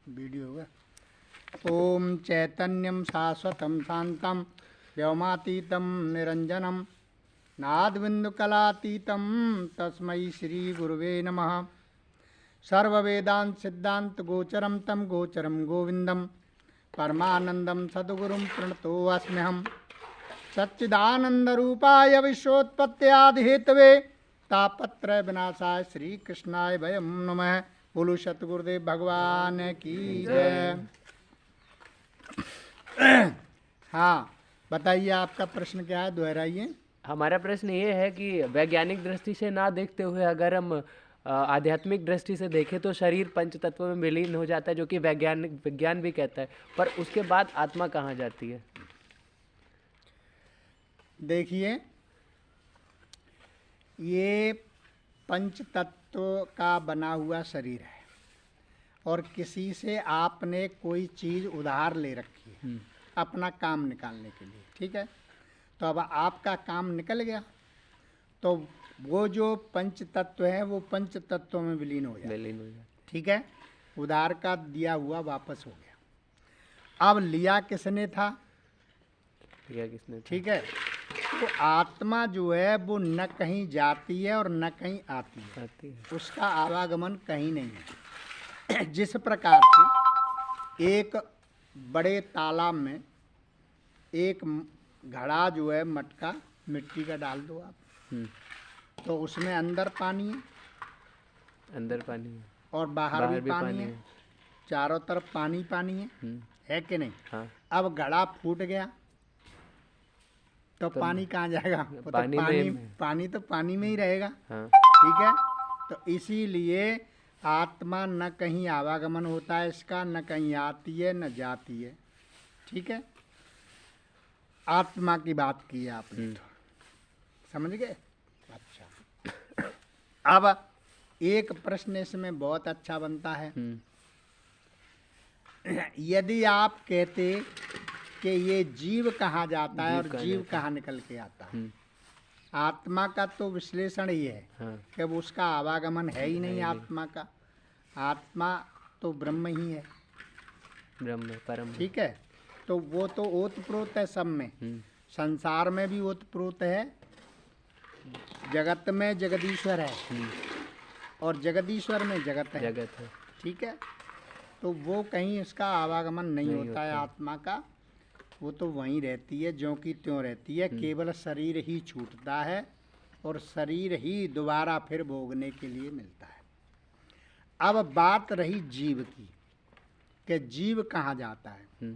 Video होगा। ओम चैतन्यम शाश्वतम शांतम व्योमातीतम निरंजनम नादबिंदुकलातीतम तस्मै श्री गुरुवे नमः। सर्ववेदांत सिद्धांत गोचरम तम गोचरम गोविंदम परमानंदम सद्गुरुं प्रणतोऽस्म्यहम्। सच्चिदानंद रूपाय विश्वोत्पत्त्यादिहेतवे तापत्रय विनाशाय श्री कृष्णाय वयं नमः। बोलो सतगुरुदेव भगवान की जय। हाँ बताइए, आपका प्रश्न क्या है, दोहराइए। हमारा प्रश्न ये है कि वैज्ञानिक दृष्टि से ना देखते हुए अगर हम आध्यात्मिक दृष्टि से देखें तो शरीर पंच तत्वों में विलीन हो जाता है, जो कि विज्ञान भी कहता है, पर उसके बाद आत्मा कहाँ जाती है? देखिए, ये पंच तत्व का बना हुआ शरीर है और किसी से आपने कोई चीज़ उधार ले रखी है अपना काम निकालने के लिए, ठीक है। तो अब आपका काम निकल गया तो वो जो पंच तत्व है वो पंच तत्वों में विलीन हो जाए, ठीक है। उधार का दिया हुआ वापस हो गया। अब लिया किसने था? ठीक है। तो आत्मा जो है वो न कहीं जाती है और न कहीं आती है, उसका आवागमन कहीं नहीं है। जिस प्रकार से एक बड़े तालाब में एक घड़ा जो है मटका मिट्टी का डाल दो आप, तो उसमें अंदर पानी है और बाहर भी पानी है, चारों तरफ पानी है कि नहीं? हाँ। अब घड़ा फूट गया तो पानी कहाँ जाएगा? पानी तो पानी में ही रहेगा। हाँ। ठीक है। तो इसीलिए आत्मा न कहीं आवागमन होता है इसका, न कहीं आती है न जाती है, ठीक है। आत्मा की बात की है आपने, तो समझ गए? अच्छा, अब एक प्रश्न इसमें बहुत अच्छा बनता है। यदि आप कहते कि ये जीव कहाँ जाता है और जीव कहाँ निकल के आता है, आत्मा का तो विश्लेषण ही है। हाँ। कि वो उसका आवागमन है ही नहीं आत्मा का। आत्मा तो ब्रह्म ही है, ब्रह्म परम, ठीक है। तो वो तो ओतप्रोत है सब में, संसार में भी ओतप्रोत है, जगत में जगदीश्वर है और जगदीश्वर में जगत है, ठीक है। तो वो कहीं उसका आवागमन नहीं होता है आत्मा का, वो तो वहीं रहती है, ज्यों की त्यों रहती है। केवल शरीर ही छूटता है और शरीर ही दोबारा फिर भोगने के लिए मिलता है। अब बात रही जीव की कि जीव कहाँ जाता है,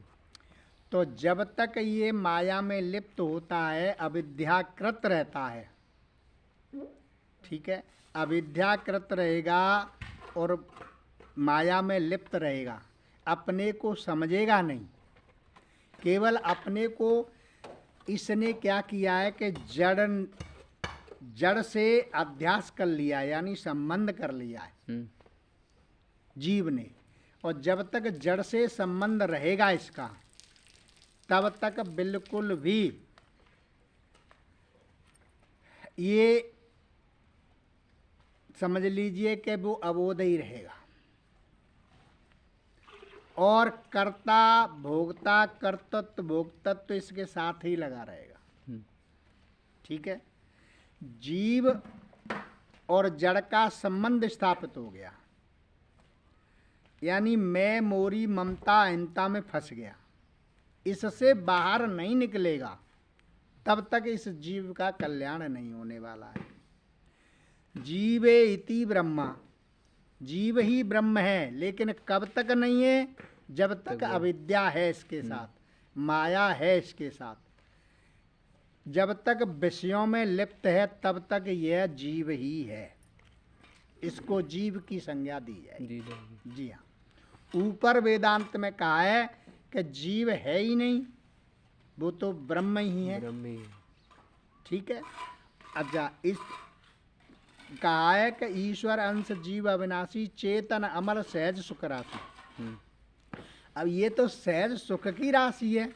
तो जब तक ये माया में लिप्त होता है, अविद्याकृत रहता है, ठीक है। अविद्याकृत रहेगा और माया में लिप्त रहेगा, अपने को समझेगा नहीं, केवल अपने को इसने क्या किया है कि जड़ से अध्यास कर लिया, यानी संबंध कर लिया है जीव ने। और जब तक जड़ से संबंध रहेगा इसका, तब तक बिल्कुल भी ये समझ लीजिए कि वो अबोध ही रहेगा और कर्ता भोक्ता कर्तृत्व भोक्तत्व इसके साथ ही लगा रहेगा, ठीक है। जीव और जड़ का संबंध स्थापित हो गया, यानी मैं मोरी ममता अहिंसा में फंस गया, इससे बाहर नहीं निकलेगा तब तक इस जीव का कल्याण नहीं होने वाला है। जीवे इति ब्रह्मा, जीव ही ब्रह्म है, लेकिन कब तक नहीं है? जब तक अविद्या है इसके साथ, माया है इसके साथ, जब तक विषयों में लिप्त है तब तक यह जीव ही है, इसको जीव की संज्ञा दी जाए। जी हाँ, ऊपर वेदांत में कहा है कि जीव है ही नहीं, वो तो ब्रह्म ही है, ठीक है। अच्छा, इस कहा है कि ईश्वर अंश जीव अविनाशी चेतन अमर सहज सुख राशि। अब ये तो सहज सुख की राशि है,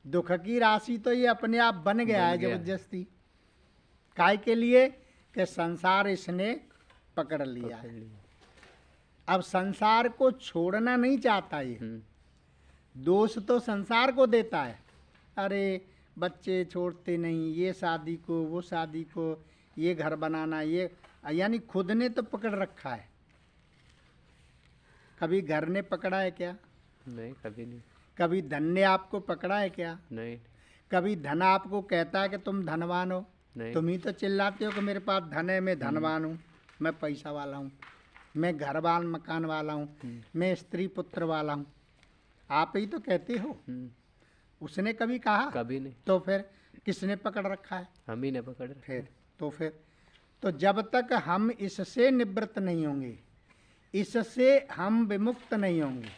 दुख की राशि तो ये अपने आप बन गया है जबरदस्ती। काय के लिए? कि संसार इसने पकड़ लिया है। अब संसार को छोड़ना नहीं चाहता ये, दोष तो संसार को देता है। अरे बच्चे छोड़ते नहीं, ये शादी को, वो शादी को, ये घर बनाना, ये, यानी खुद ने तो पकड़ रखा है। कभी घर ने पकड़ा है क्या? नहीं, कभी नहीं। कभी धन ने आपको पकड़ा है क्या? नहीं। कभी धन आपको कहता है कि तुम धनवान हो? नहीं। तुम ही तो चिल्लाते हो कि मेरे पास धन है, मैं धनवान हूँ, मैं पैसा वाला हूँ, मैं घर वाल मकान वाला हूँ, मैं स्त्री पुत्र वाला हूँ। आप ही तो कहते हो। उसने कभी कहा? कभी नहीं। तो फिर किसने पकड़ रखा है? हम ही ने पकड़ रखा। फिर तो जब तक हम इससे निवृत्त नहीं होंगे, इससे हम विमुक्त नहीं होंगे,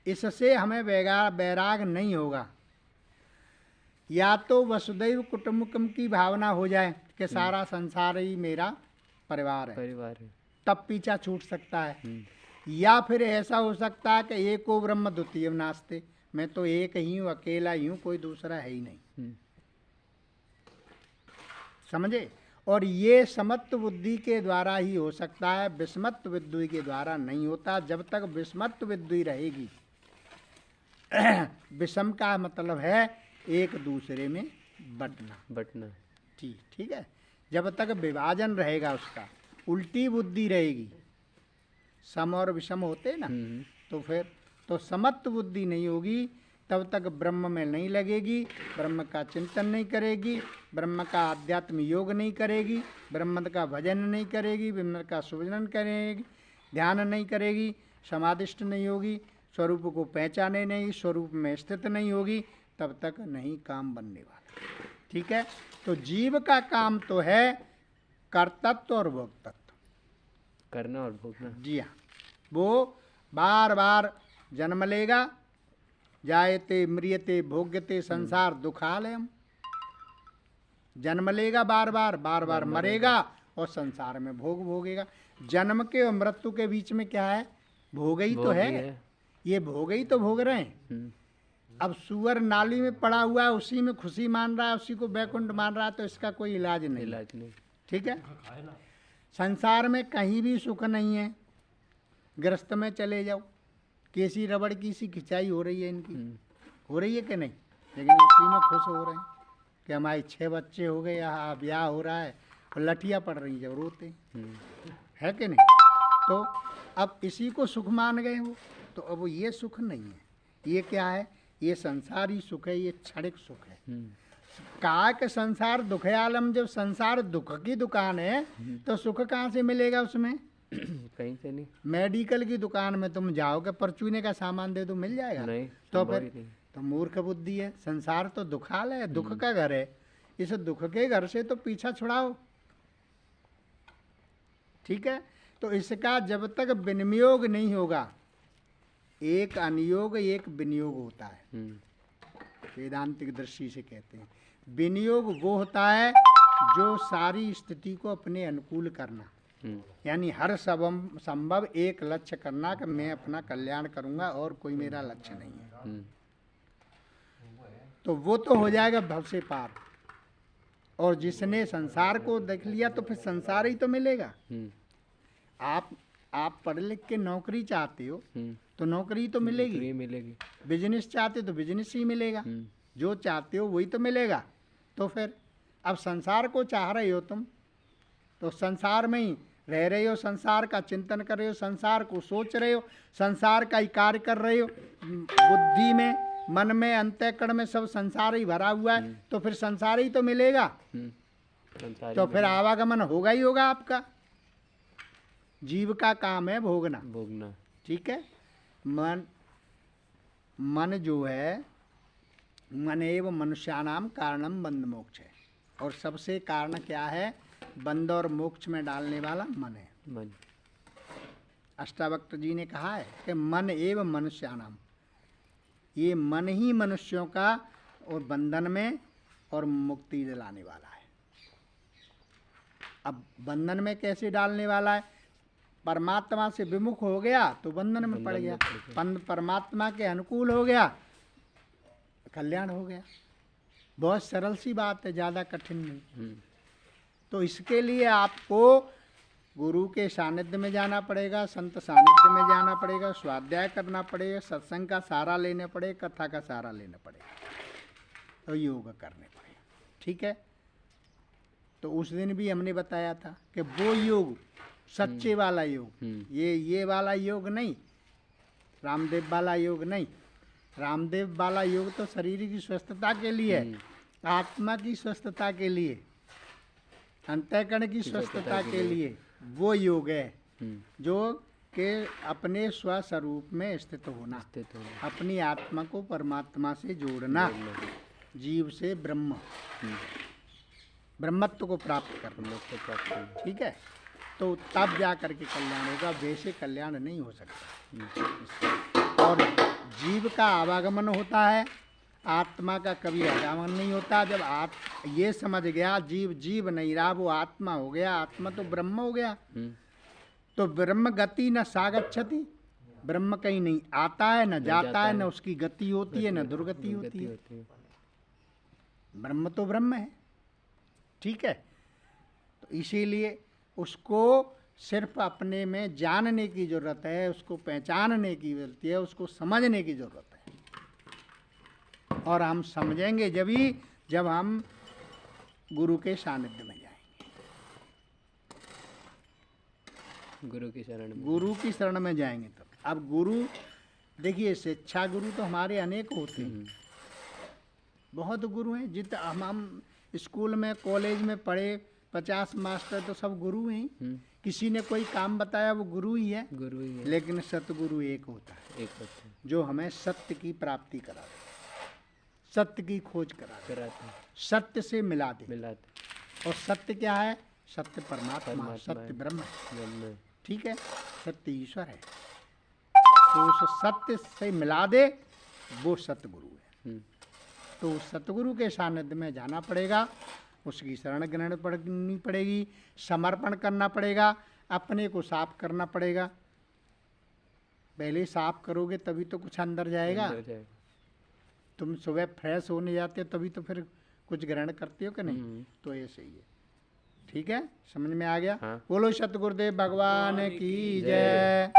इससे हमें वैराग नहीं होगा, या तो वसुदैव कुटुंबकम की भावना हो जाए कि सारा संसार ही मेरा परिवार है, तब पीछा छूट सकता है। या फिर ऐसा हो सकता है कि एको ब्रह्म द्वितीय नास्ते, मैं तो एक ही हूँ, अकेला ही हूँ, कोई दूसरा है ही नहीं। समझे? और ये समत्व बुद्धि के द्वारा ही हो सकता है, विषमत्व बुद्धि के द्वारा नहीं होता। जब तक विषमत्व बुद्धि रहेगी, विषम का मतलब है एक दूसरे में बटना। ठीक है। जब तक विभाजन रहेगा उसका, उल्टी बुद्धि रहेगी, सम और विषम होते ना, तो फिर तो समत्व बुद्धि नहीं होगी, तब तक ब्रह्म में नहीं लगेगी, ब्रह्म का चिंतन नहीं करेगी, ब्रह्म का आध्यात्म योग नहीं करेगी, ब्रह्म का भजन नहीं करेगी, ब्रह्म का सुभजन करेगी, ध्यान नहीं करेगी, समाधिष्ट नहीं होगी, स्वरूप को पहचाने नहीं, स्वरूप में स्थित नहीं होगी, तब तक नहीं काम बनने वाला। ठीक है। तो जीव का काम तो है कर्तत्व और भोक्तत्व, करना और भोगना। जी हाँ। वो बार बार जन्म लेगा, जायते म्रियते भोग्यते संसार दुखालयम, जन्म लेगा बार बार मरेगा और संसार में भोग भोगेगा। जन्म के और मृत्यु के बीच में क्या है? भोग ही तो है। ये भोग ही तो भोग रहे हैं। अब सुअर नाली में पड़ा हुआ है, उसी में खुशी मान रहा है, उसी को बैकुंठ मान रहा है, तो इसका कोई इलाज नहीं। ठीक है। संसार में कहीं भी सुख नहीं है। गृहस्थ में चले जाओ, केसी रबड़ की सी खिंचाई हो रही है इनकी, हो रही है कि नहीं, लेकिन उसी में खुश हो रहे हैं कि हमारे 6 बच्चे हो गए, यहाँ ब्याह हो रहा है, और लठियाँ पड़ रही जब रोते है कि नहीं। तो अब इसी को सुख मान गए वो, तो अब ये सुख नहीं है। ये क्या है? ये संसारी सुख है, ये क्षणिक सुख है। कहा कि संसार दुख है आलम, जब संसार दुख की दुकान है तो सुख कहाँ से मिलेगा उसमें? कहीं से नहीं। मेडिकल की दुकान में तुम जाओगे, परचूने का सामान दे दो, मिल जाएगा? नहीं। तो फिर तो मूर्ख बुद्धि है। संसार तो दुखाल है, दुख का घर है। इस दुख के घर से तो पीछा छुड़ाओ। ठीक है। तो इसका जब तक विनियोग नहीं होगा, एक अनियोग एक विनियोग होता है, वेदांतिक दृष्टि से कहते हैं। विनियोग वो होता है जो सारी स्थिति को अपने अनुकूल करना, यानी हर संभव एक लक्ष्य करना कि मैं अपना कल्याण करूंगा और कोई मेरा लक्ष्य नहीं है। तो वो तो हो जाएगा भव से पार। और जिसने संसार को देख लिया तो फिर संसार ही तो मिलेगा। आप पढ़ लिख के नौकरी चाहते हो तो नौकरी तो मिलेगी, बिजनेस चाहते तो बिजनेस ही मिलेगा, जो चाहते हो वही तो मिलेगा। तो फिर अब संसार को चाह रहे हो तुम, तो संसार में ही रह रहे हो, संसार का चिंतन कर रहे हो, संसार को सोच रहे हो, संसार का ही कार्य कर रहे हो, बुद्धि में, मन में, अंतःकरण में सब संसार ही भरा हुआ है, तो फिर संसार ही तो मिलेगा। तो फिर आवागमन होगा ही होगा आपका। जीव का काम है भोगना। ठीक है। मन जो है, मन एव मनुष्यानाम कारणम बंध मोक्ष है, और सबसे कारण क्या है? बंध और मोक्ष में डालने वाला मन है। अष्टावक्र जी ने कहा है कि मन एव मनुष्यानाम, ये मन ही मनुष्यों का और बंधन में और मुक्ति दिलाने वाला है। अब बंधन में कैसे डालने वाला है? परमात्मा से विमुख हो गया तो बंधन में पड़ गया, परमात्मा के अनुकूल हो गया, कल्याण हो गया। बहुत सरल सी बात है, ज़्यादा कठिन नहीं। तो इसके लिए आपको गुरु के सानिध्य में जाना पड़ेगा, संत सानिध्य में जाना पड़ेगा, स्वाध्याय करना पड़ेगा, सत्संग का सहारा लेना पड़ेगा, कथा का सहारा लेना पड़ेगा, तो योग करने पड़ेगा। ठीक है। तो उस दिन भी हमने बताया था कि वो योग सच्चे वाला योग, ये वाला योग नहीं, रामदेव वाला योग नहीं। रामदेव वाला योग तो शरीर की स्वस्थता के लिए है, आत्मा की स्वस्थता के लिए, अंतःकरण की स्वस्थता के लिए वो योग है जो कि अपने स्वस्वरूप में स्थित होना, अपनी आत्मा को परमात्मा से जोड़ना, जीव से ब्रह्म, ब्रह्मत्व को प्राप्त करना। ठीक है। तो तब जा करके कल्याण होगा, वैसे कल्याण नहीं हो सकता। और जीव का आवागमन होता है, आत्मा का कभी आगमन नहीं होता। जब ये समझ गया जीव जीव नहीं रहा, वो आत्मा हो गया, आत्मा तो ब्रह्म हो गया, तो ब्रह्म गति न सागच्छति, ब्रह्म कहीं नहीं आता है न जाता है, न उसकी गति होती है न दुर्गति होती है। ब्रह्म तो ब्रह्म है। ठीक है। तो इसीलिए उसको सिर्फ अपने में जानने की जरूरत है, उसको पहचानने की जरूरत है, उसको समझने की जरूरत है। और हम समझेंगे जब हम गुरु के सानिध्य में जाएंगे, गुरु की शरण में जाएंगे। तो अब गुरु देखिए, शिक्षा गुरु तो हमारे अनेक होते हैं, बहुत गुरु हैं। जित हम स्कूल में कॉलेज में पढ़े 50 मास्टर तो सब गुरु हैं। किसी ने कोई काम बताया वो गुरु ही है, लेकिन सतगुरु एक होता है, जो हमें सत्य की प्राप्ति कराते, सत्य की खोज कराते, सत्य से मिला दे। और सत्य क्या है? सत्य परमात्मा, सत्य ब्रह्म। ठीक है। सत्य ईश्वर है, तो उस सत्य से मिला दे, वो सतगुरु है। तो सतगुरु के सानिध्य में जाना पड़ेगा, उसकी शरण ग्रहण करनी पड़ेगी, समर्पण करना पड़ेगा, अपने को साफ करना पड़ेगा। पहले साफ करोगे तभी तो कुछ अंदर जाएगा। तुम सुबह फ्रेश होने जाते हो तभी तो फिर कुछ ग्रहण करते हो कि नहीं? तो ऐसे ही है। ठीक है, समझ में आ गया? बोलो सतगुरुदेव भगवान की जय।